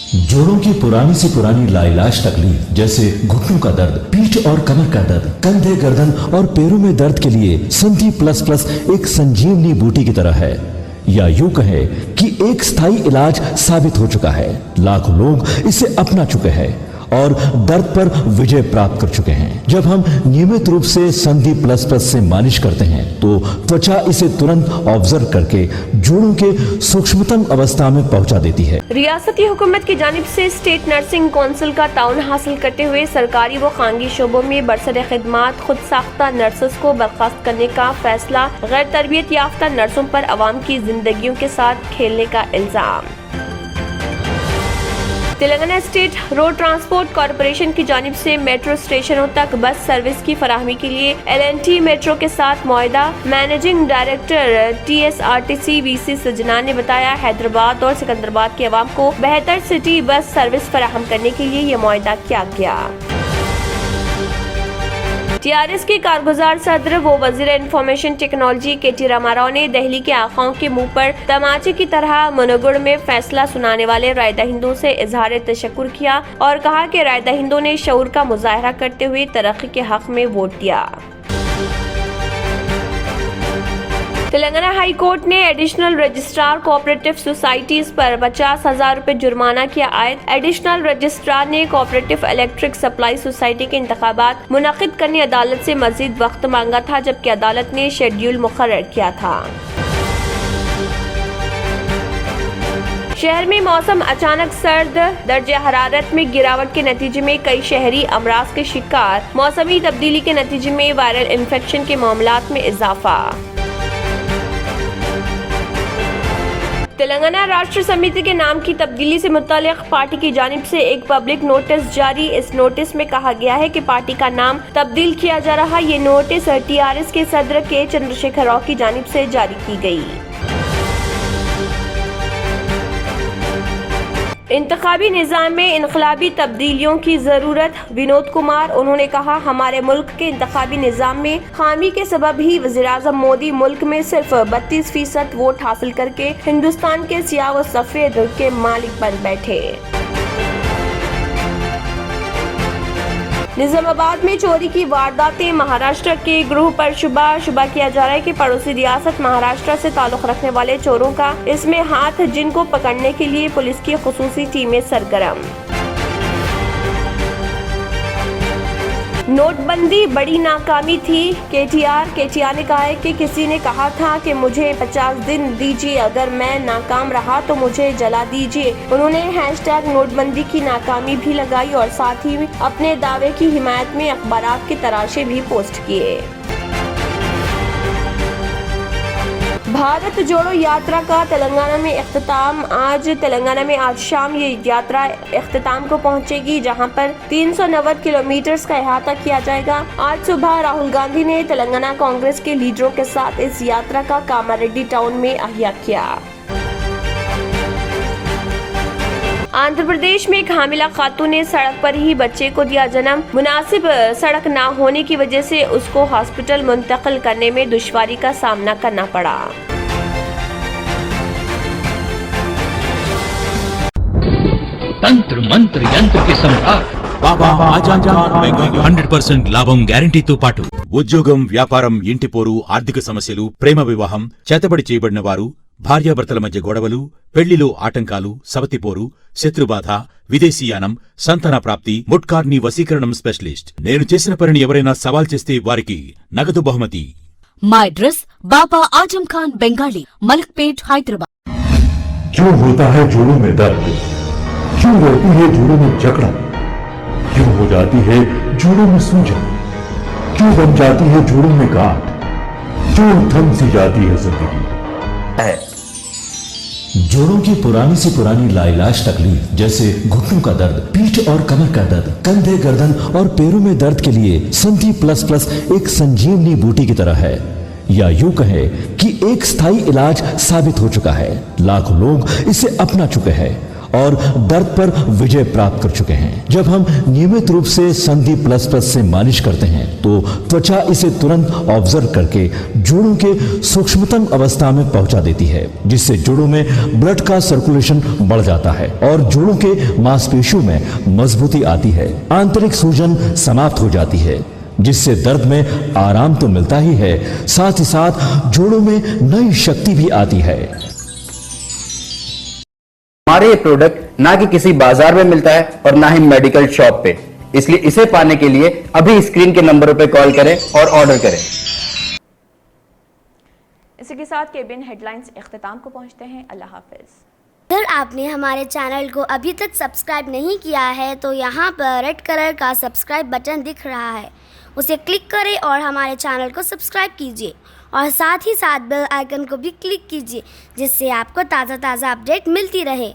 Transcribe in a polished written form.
जोड़ों की पुरानी से पुरानी लाइलाज तकलीफ जैसे घुटनों का दर्द, पीठ और कमर का दर्द, कंधे, गर्दन और पैरों में दर्द के लिए संधि प्लस प्लस एक संजीवनी बूटी की तरह है, या यूं कहे कि एक स्थायी इलाज साबित हो चुका है। लाखों लोग इसे अपना चुके हैं और दर्द पर विजय प्राप्त कर चुके हैं। जब हम नियमित रूप से संधि प्लस प्लस से मालिश करते हैं तो त्वचा इसे तुरंत ऑब्जर्व करके जोड़ों के सूक्ष्मतम अवस्था में पहुंचा देती है। रियासती हुकूमत की जानिब से स्टेट नर्सिंग काउंसिल का ताउन हासिल करते हुए सरकारी व खानगी शोबों में बरसर खिदमात खुद साख्ता नर्सेस को बर्खास्त करने का फैसला, गैर तरबियत याफ्ता नर्सों पर अवाम की जिंदगियों के साथ खेलने का इल्जाम। Telangana state road transport corporation की जानिब से मेट्रो स्टेशनों तक बस सर्विस की फराहमी के लिए L&T मेट्रो के साथ मुआहदा। मैनेजिंग डायरेक्टर TSRTC VC सजना ने बताया, हैदराबाद और सिकंदराबाद के अवाम को बेहतर सिटी बस सर्विस फराहम करने के लिए ये मुआहदा किया गया। TRS के कारगुजार सदर व वजीर इंफॉर्मेशन टेक्नोलॉजी KT रामाराव ने दिल्ली के आखाओं के मुंह पर तमाचे की तरह मनोगुण में फैसला सुनाने वाले राय दहिंदों से इजहार तशक्कुर किया और कहा कि राय दहिंदों ने शऊर का मुजाहरा करते हुए तरक्की के हक में वोट दिया। तेलंगाना हाई कोर्ट ने एडिशनल रजिस्ट्रार कोऑपरेटिव सोसाइटीज पर 50,000 रुपए जुर्माना किया आयद। एडिशनल रजिस्ट्रार ने कोऑपरेटिव इलेक्ट्रिक सप्लाई सोसाइटी के इंतखाबात मुनक्किद करने अदालत से मजीद वक्त मांगा था, जबकि अदालत ने शेड्यूल मुकर्रर किया था। शहर में मौसम अचानक सर्द, दर्जे हरारत में गिरावट के नतीजे में कई शहरी अमराज के शिकार। मौसमी तब्दीली के नतीजे में वायरल इन्फेक्शन के मामलात में इजाफा। तेलंगाना राष्ट्र समिति के नाम की तब्दीली से मुतालिक पार्टी की जानिब से एक पब्लिक नोटिस जारी। इस नोटिस में कहा गया है कि पार्टी का नाम तब्दील किया जा रहा। ये नोटिस TRS के सदर के चंद्रशेखर राव की जानिब से जारी की गई। इंतखाबी निज़ाम में इनकलाबी तब्दीलियों की जरूरत, विनोद कुमार। उन्होंने कहा, हमारे मुल्क के इंतखाबी निज़ाम में खामी के सबब ही वज़ीर-ए-आज़म मोदी मुल्क में सिर्फ 32% वोट हासिल करके हिंदुस्तान के सियाह व सफेद के मालिक बन बैठे। निजामाबाद में चोरी की वारदातें, महाराष्ट्र के गृह पर शुबा किया जा रहा है कि पड़ोसी रियासत महाराष्ट्र से ताल्लुक रखने वाले चोरों का इसमें हाथ, जिनको पकड़ने के लिए पुलिस की खुसूसी टीमें सरगर्म। नोटबंदी बड़ी नाकामी थी, केटीआर ने कहा है कि किसी ने कहा था कि मुझे 50 दिन दीजिए, अगर मैं नाकाम रहा तो मुझे जला दीजिए। उन्होंने हैशटैग नोटबंदी की नाकामी भी लगाई और साथ ही अपने दावे की हिमायत में अखबारात के तराशे भी पोस्ट किए। भारत जोड़ो यात्रा का तेलंगाना में इख्तिताम। तेलंगाना में आज शाम ये यात्रा इख्तिताम को पहुंचेगी, जहां पर 390 किलोमीटर का अहाता किया जाएगा। आज सुबह राहुल गांधी ने तेलंगाना कांग्रेस के लीडरों के साथ इस यात्रा का कामारेड्डी टाउन में अहिया किया। आंध्र प्रदेश में एक हामिला खातून ने सड़क पर ही बच्चे को दिया जन्म। मुनासिब सड़क न होने की वजह से उसको हॉस्पिटल मुंतकिल करने में दुश्वारी का सामना करना पड़ा। तंत्र मंत्र यंत्र के सम्राट బాబా ఆజం ఖాన్ బెంగాలీ 100% లాభం గ్యారంటీతో పాటు ఉద్యోగం, వ్యాపారం, ఇంటి పోరు, ఆర్థిక సమస్యలు, ప్రేమ వివాహం, చేతబడి చేయబడిన వారు, భార్యాభర్తల మధ్య గొడవలు, పెళ్లిలో ఆటంకాలు, సవతిపోరు, శత్రుబాధ, విదేశీయానం, సంతాన ప్రాప్తి, ముట్కార్ని వశీకరణం స్పెషలిస్ట్. నేను చేసిన పనిని ఎవరైనా సవాల్ చేస్తే వారికి నగదు బహుమతి. మా అడ్రస్ బాబా ఆజం ఖాన్ బెంగాలీ, మలక్పేట్, హైదరాబాద్. क्यों होता है जोड़ों में दर्द, क्यों रहती है जोड़ों में जकड़न, क्यों हो जाती है जोड़ों में सूजन, क्यों बन जाती है जोड़ों में गांठ, क्यों थम सी जाती है जिंदगी। जोड़ों की पुरानी से पुरानी लाइलाज तकलीफ जैसे घुटनों का दर्द, पीठ और कमर का दर्द, कंधे, गर्दन और पैरों में दर्द के लिए संधि प्लस प्लस एक संजीवनी बूटी की तरह है, या यूं कहे कि एक स्थायी इलाज साबित हो चुका है। लाखों लोग इसे अपना चुके हैं और दर्द पर विजय प्राप्त कर चुके हैं। जब हम नियमित रूप से संधि प्लस प्लस से मालिश करते हैं तो त्वचा इसे तुरंत ऑब्जर्व करके जोड़ों के सूक्ष्मतम अवस्था में पहुंचा देती है, जिससे जोड़ों में ब्लड का सर्कुलेशन बढ़ जाता है और जोड़ों के मांसपेशियों में मजबूती आती है। आंतरिक सूजन समाप्त हो जाती है, जिससे दर्द में आराम तो मिलता ही है, साथ ही साथ जोड़ों में नई शक्ति भी आती है। हमारे ये प्रोडक्ट ना कि किसी बाजार में मिलता है और ना ही मेडिकल शॉप पे, इसलिए इसे पाने के लिए अभी स्क्रीन के नंबरों पे कॉल करें और ऑर्डर करें। इसी के साथ केबिन हेडलाइंस इख्तिताम को पहुंचते हैं। अल्लाह हाफिज। अगर आपने हमारे चैनल को अभी तक सब्सक्राइब नहीं किया है तो यहाँ पर रेड कलर का सब्सक्राइब बटन दिख रहा है, उसे क्लिक करें और हमारे चैनल को सब्सक्राइब कीजिए और साथ ही साथ बेल आइकन को भी क्लिक कीजिए, जिससे आपको ताज़ा अपडेट मिलती रहे।